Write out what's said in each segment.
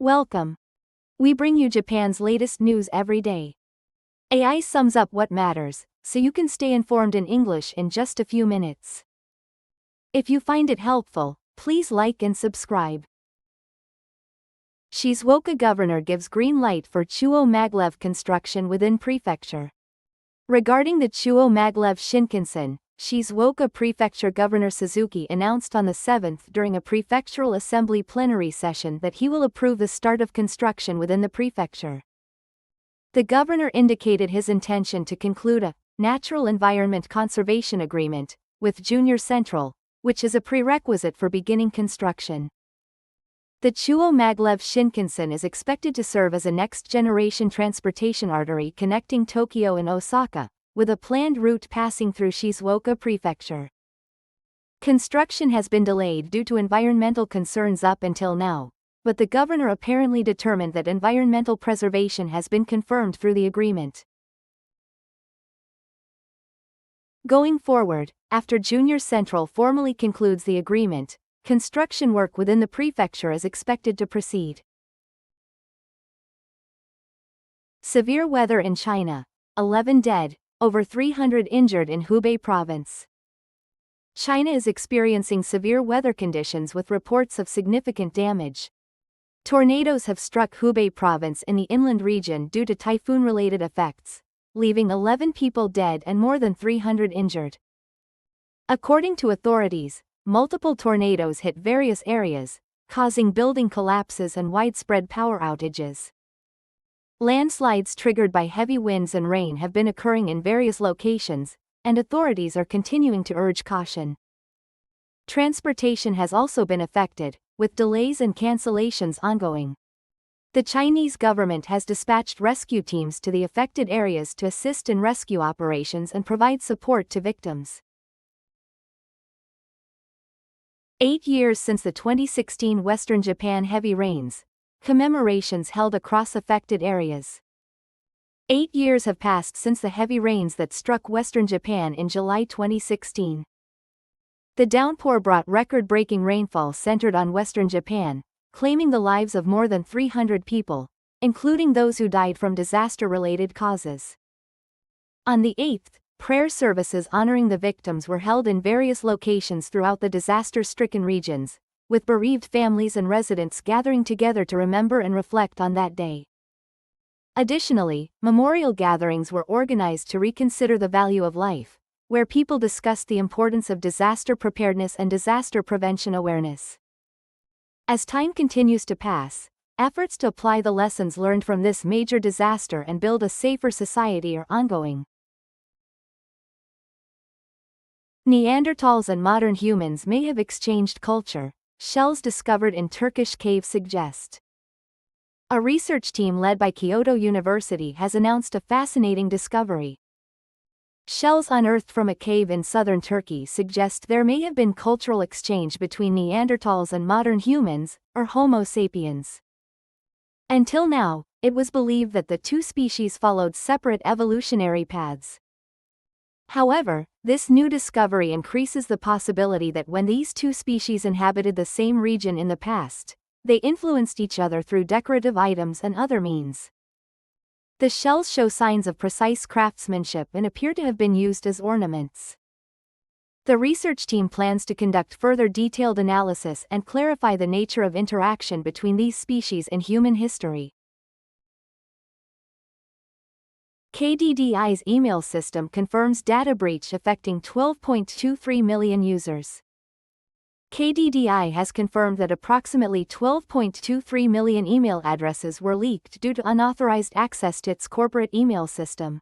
Welcome. We bring you Japan's latest news every day. AI sums up what matters, so you can stay informed in English in just a few minutes. If you find it helpful, please like and subscribe. Shizuoka governor gives green light for Chuo Maglev construction within Prefecture. Regarding the Chuo Maglev Shinkansen, Shizuoka Prefecture Governor Suzuki announced on the 7th during a prefectural assembly plenary session that he will approve the start of construction within the prefecture. The governor indicated his intention to conclude a natural environment conservation agreement with Junior Central, which is a prerequisite for beginning construction. The Chuo Maglev Shinkansen is expected to serve as a next-generation transportation artery connecting Tokyo and Osaka, with a planned route passing through Shizuoka Prefecture. Construction has been delayed due to environmental concerns up until now, but the governor apparently determined that environmental preservation has been confirmed through the agreement. Going forward, after Junior Central formally concludes the agreement, construction work within the prefecture is expected to proceed. Severe weather in China. 11 dead, over 300 injured in Hubei province. China is experiencing severe weather conditions with reports of significant damage. Tornadoes have struck Hubei province in the inland region due to typhoon-related effects, leaving 11 people dead and more than 300 injured. According to authorities, multiple tornadoes hit various areas, causing building collapses and widespread power outages. Landslides triggered by heavy winds and rain have been occurring in various locations, and authorities are continuing to urge caution. Transportation has also been affected, with delays and cancellations ongoing. The Chinese government has dispatched rescue teams to the affected areas to assist in rescue operations and provide support to victims. 8 years since the 2016 Western Japan heavy rains. Commemorations held across affected areas. 8 years have passed since the heavy rains that struck Western Japan in July 2016. The downpour brought record-breaking rainfall centered on Western Japan, claiming the lives of more than 300 people, including those who died from disaster-related causes. On the 8th, prayer services honoring the victims were held in various locations throughout the disaster-stricken regions, with bereaved families and residents gathering together to remember and reflect on that day. Additionally, memorial gatherings were organized to reconsider the value of life, where people discussed the importance of disaster preparedness and disaster prevention awareness. As time continues to pass, efforts to apply the lessons learned from this major disaster and build a safer society are ongoing. Neanderthals and modern humans may have exchanged culture, shells discovered in Turkish cave suggest. A research team led by Kyoto University has announced a fascinating discovery. Shells unearthed from a cave in southern Turkey suggest there may have been cultural exchange between Neanderthals and modern humans, or Homo sapiens. Until now, it was believed that the two species followed separate evolutionary paths. However, this new discovery increases the possibility that when these two species inhabited the same region in the past, they influenced each other through decorative items and other means. The shells show signs of precise craftsmanship and appear to have been used as ornaments. The research team plans to conduct further detailed analysis and clarify the nature of interaction between these species in human history. KDDI's email system confirms data breach affecting 12.23 million users. KDDI has confirmed that approximately 12.23 million email addresses were leaked due to unauthorized access to its corporate email system.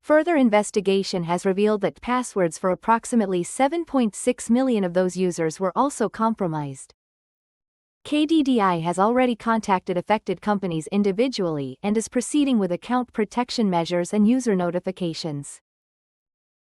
Further investigation has revealed that passwords for approximately 7.6 million of those users were also compromised. KDDI has already contacted affected companies individually and is proceeding with account protection measures and user notifications.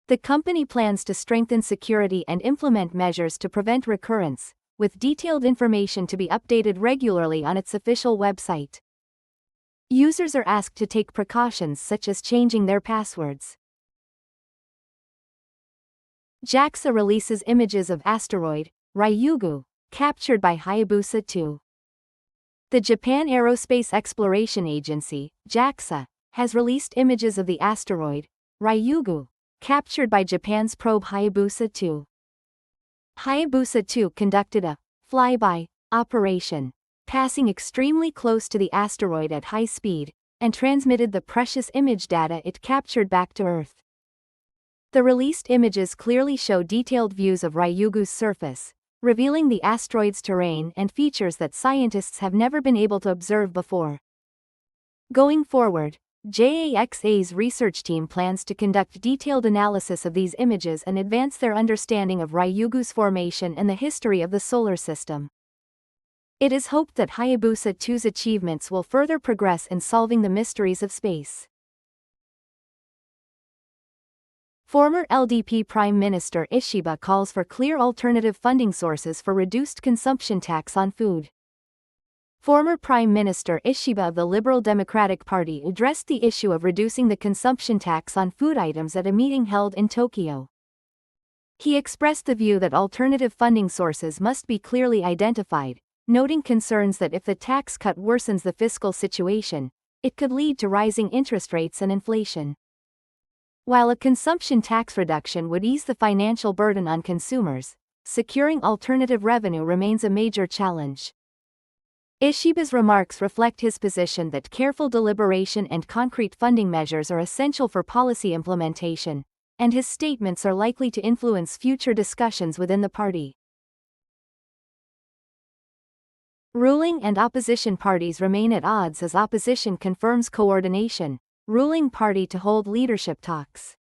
The company plans to strengthen security and implement measures to prevent recurrence, with detailed information to be updated regularly on its official website. Users are asked to take precautions such as changing their passwords. JAXA releases images of Asteroid, Ryugu, captured by Hayabusa 2. The Japan Aerospace Exploration Agency, JAXA, has released images of the asteroid, Ryugu, captured by Japan's probe Hayabusa 2. Hayabusa 2 conducted a flyby operation, passing extremely close to the asteroid at high speed, and transmitted the precious image data it captured back to Earth. The released images clearly show detailed views of Ryugu's surface, revealing the asteroid's terrain and features that scientists have never been able to observe before. Going forward, JAXA's research team plans to conduct detailed analysis of these images and advance their understanding of Ryugu's formation and the history of the solar system. It is hoped that Hayabusa 2's achievements will further progress in solving the mysteries of space. Former LDP Prime Minister Ishiba calls for clear alternative funding sources for reduced consumption tax on food. Former Prime Minister Ishiba of the Liberal Democratic Party addressed the issue of reducing the consumption tax on food items at a meeting held in Tokyo. He expressed the view that alternative funding sources must be clearly identified, noting concerns that if the tax cut worsens the fiscal situation, it could lead to rising interest rates and inflation. While a consumption tax reduction would ease the financial burden on consumers, securing alternative revenue remains a major challenge. Ishiba's remarks reflect his position that careful deliberation and concrete funding measures are essential for policy implementation, and his statements are likely to influence future discussions within the party. Ruling and opposition parties remain at odds as opposition confirms coordination, ruling party to hold leadership talks.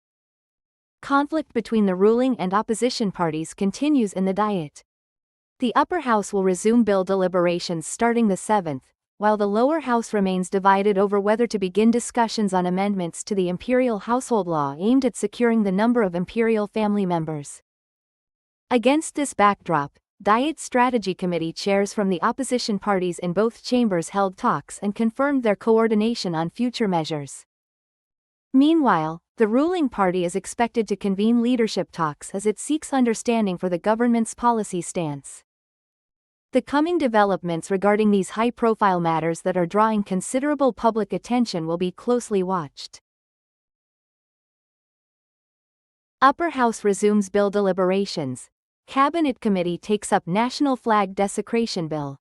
Conflict between the ruling and opposition parties continues in the Diet. The upper house will resume bill deliberations starting the 7th, while the lower house remains divided over whether to begin discussions on amendments to the imperial household law aimed at securing the number of imperial family members. Against this backdrop, Diet Strategy Committee chairs from the opposition parties in both chambers held talks and confirmed their coordination on future measures. Meanwhile, the ruling party is expected to convene leadership talks as it seeks understanding for the government's policy stance. The coming developments regarding these high-profile matters that are drawing considerable public attention will be closely watched. Upper House resumes bill deliberations. Cabinet Committee takes up National Flag Desecration Bill.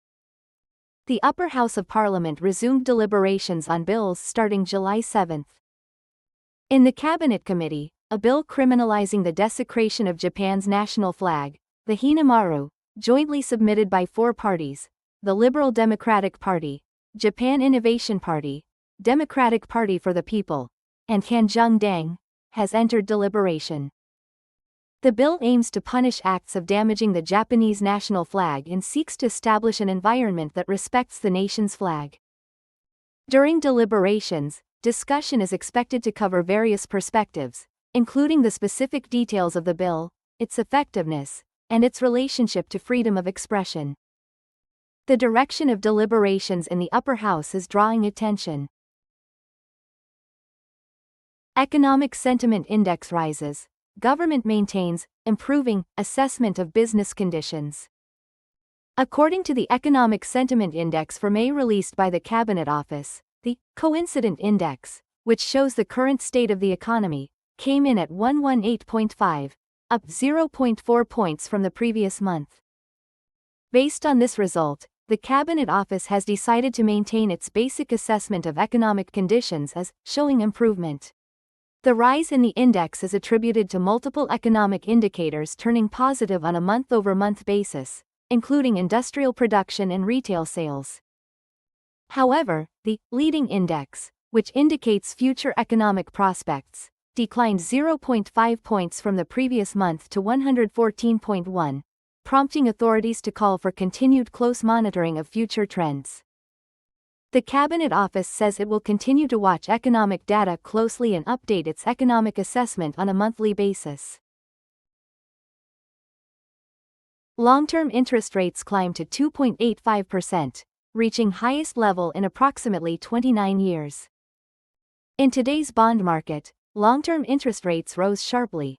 The Upper House of Parliament resumed deliberations on bills starting July 7. In the Cabinet Committee, a bill criminalizing the desecration of Japan's national flag, the Hinamaru, jointly submitted by four parties, the Liberal Democratic Party, Japan Innovation Party, Democratic Party for the People, and Kanjung-dang, has entered deliberation. The bill aims to punish acts of damaging the Japanese national flag and seeks to establish an environment that respects the nation's flag. During deliberations, discussion is expected to cover various perspectives, including the specific details of the bill, its effectiveness, and its relationship to freedom of expression. The direction of deliberations in the upper house is drawing attention. Economic Sentiment Index rises. Government maintains improving assessment of business conditions. According to the Economic Sentiment Index for May released by the Cabinet Office, the Coincident Index, which shows the current state of the economy, came in at 118.5, up 0.4 points from the previous month. Based on this result, the Cabinet Office has decided to maintain its basic assessment of economic conditions as showing improvement. The rise in the index is attributed to multiple economic indicators turning positive on a month-over-month basis, including industrial production and retail sales. However, the leading index, which indicates future economic prospects, declined 0.5 points from the previous month to 114.1, prompting authorities to call for continued close monitoring of future trends. The Cabinet Office says it will continue to watch economic data closely and update its economic assessment on a monthly basis. Long-term interest rates climbed to 2.85%, reaching highest level in approximately 29 years. In today's bond market, long-term interest rates rose sharply.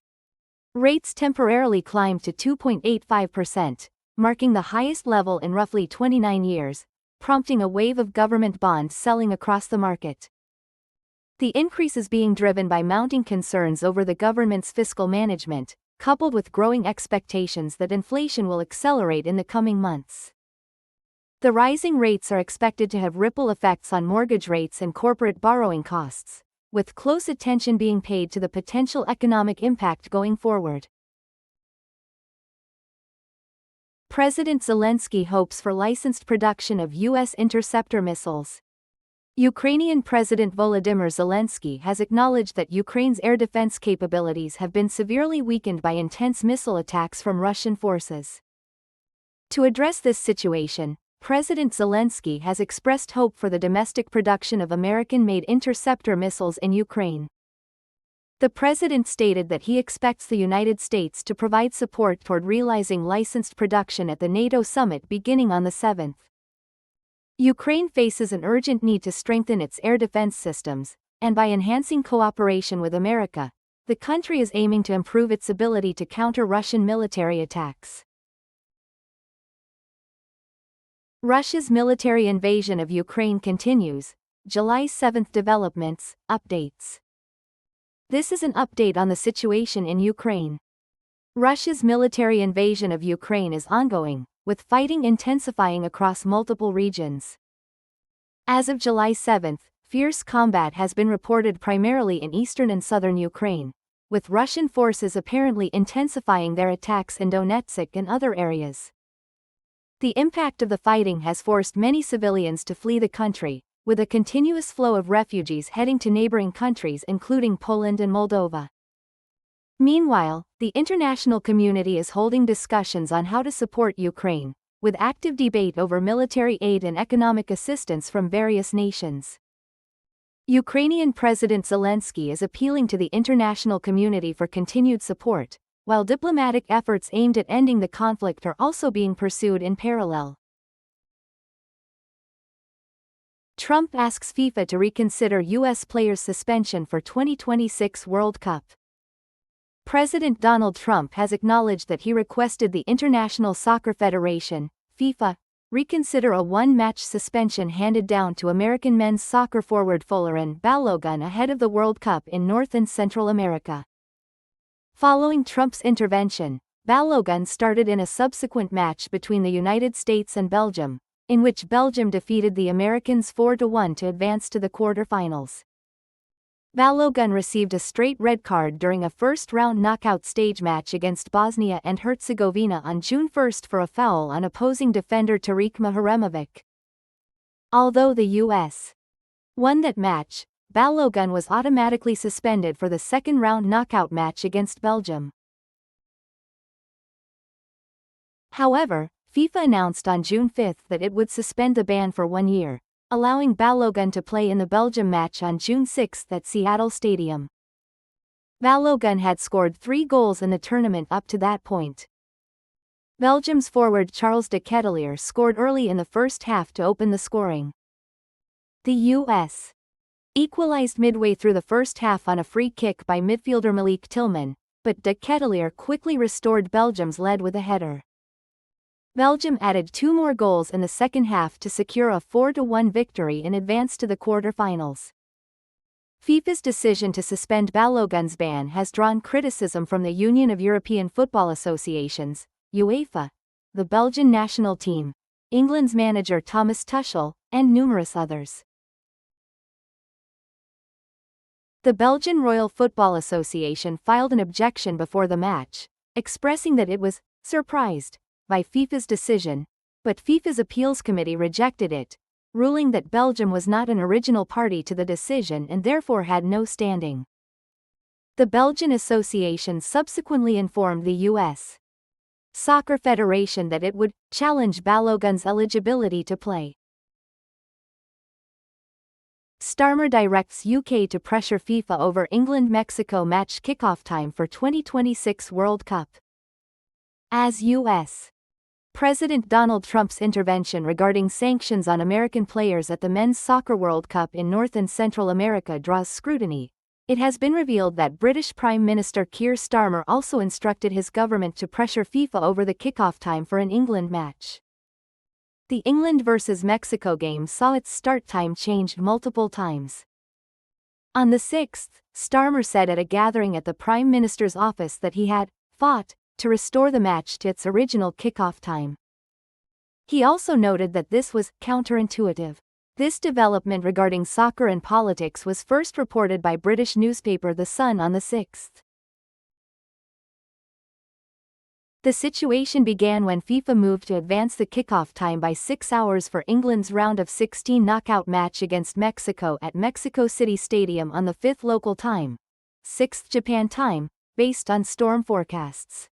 Rates temporarily climbed to 2.85%, marking the highest level in roughly 29 years, prompting a wave of government bonds selling across the market. The increase is being driven by mounting concerns over the government's fiscal management, coupled with growing expectations that inflation will accelerate in the coming months. The rising rates are expected to have ripple effects on mortgage rates and corporate borrowing costs, with close attention being paid to the potential economic impact going forward. President Zelensky hopes for licensed production of U.S. interceptor missiles. Ukrainian President Volodymyr Zelensky has acknowledged that Ukraine's air defense capabilities have been severely weakened by intense missile attacks from Russian forces. To address this situation, President Zelensky has expressed hope for the domestic production of American-made interceptor missiles in Ukraine. The president stated that he expects the United States to provide support toward realizing licensed production at the NATO summit beginning on the 7th. Ukraine faces an urgent need to strengthen its air defense systems, and by enhancing cooperation with America, the country is aiming to improve its ability to counter Russian military attacks. Russia's military invasion of Ukraine continues. July 7 developments, updates. This is an update on the situation in Ukraine. Russia's military invasion of Ukraine is ongoing, with fighting intensifying across multiple regions. As of July 7, fierce combat has been reported primarily in eastern and southern Ukraine, with Russian forces apparently intensifying their attacks in Donetsk and other areas. The impact of the fighting has forced many civilians to flee the country, with a continuous flow of refugees heading to neighboring countries including Poland and Moldova. Meanwhile, the international community is holding discussions on how to support Ukraine, with active debate over military aid and economic assistance from various nations. Ukrainian President Zelensky is appealing to the international community for continued support, while diplomatic efforts aimed at ending the conflict are also being pursued in parallel. Trump asks FIFA to reconsider U.S. players' suspension for 2026 World Cup. President Donald Trump has acknowledged that he requested the International Soccer Federation, FIFA, reconsider a one-match suspension handed down to American men's soccer forward Folarin Balogun ahead of the World Cup in North and Central America. Following Trump's intervention, Balogun started in a subsequent match between the United States and Belgium, in which Belgium defeated the Americans 4-1 to advance to the quarterfinals. Balogun received a straight red card during a first-round knockout stage match against Bosnia and Herzegovina on June 1 for a foul on opposing defender Tariq Maharemovic. Although the U.S. won that match, Balogun was automatically suspended for the second-round knockout match against Belgium. However, FIFA announced on June 5 that it would suspend the ban for 1 year, allowing Balogun to play in the Belgium match on June 6 at Seattle Stadium. Balogun had scored 3 goals in the tournament up to that point. Belgium's forward Charles de Ketelaere scored early in the first half to open the scoring. The U.S. equalized midway through the first half on a free kick by midfielder Malik Tillman, but de Ketelaere quickly restored Belgium's lead with a header. Belgium added 2 more goals in the second half to secure a 4-1 victory in advance to the quarter-finals. FIFA's decision to suspend Balogun's ban has drawn criticism from the Union of European Football Associations, UEFA, the Belgian national team, England's manager Thomas Tuchel, and numerous others. The Belgian Royal Football Association filed an objection before the match, expressing that it was surprised by FIFA's decision, but FIFA's appeals committee rejected it, ruling that Belgium was not an original party to the decision and therefore had no standing. The Belgian Association subsequently informed the U.S. Soccer Federation that it would challenge Balogun's eligibility to play. Starmer directs UK to pressure FIFA over England-Mexico match kickoff time for 2026 World Cup. As U.S. President Donald Trump's intervention regarding sanctions on American players at the Men's Soccer World Cup in North and Central America draws scrutiny, it has been revealed that British Prime Minister Keir Starmer also instructed his government to pressure FIFA over the kickoff time for an England match. The England vs Mexico game saw its start time changed multiple times. On the 6th, Starmer said at a gathering at the Prime Minister's office that he had fought to restore the match to its original kickoff time. He also noted that this was counterintuitive. This development regarding soccer and politics was first reported by British newspaper The Sun on the 6th. The situation began when FIFA moved to advance the kickoff time by 6 hours for England's round of 16 knockout match against Mexico at Mexico City Stadium on the 5th local time, 6th Japan time, based on storm forecasts.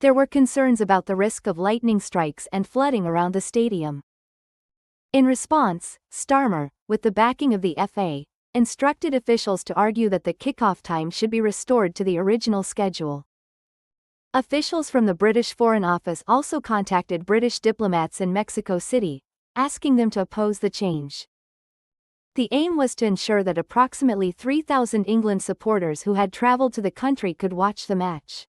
There were concerns about the risk of lightning strikes and flooding around the stadium. In response, Starmer, with the backing of the FA, instructed officials to argue that the kickoff time should be restored to the original schedule. Officials from the British Foreign Office also contacted British diplomats in Mexico City, asking them to oppose the change. The aim was to ensure that approximately 3,000 England supporters who had traveled to the country could watch the match.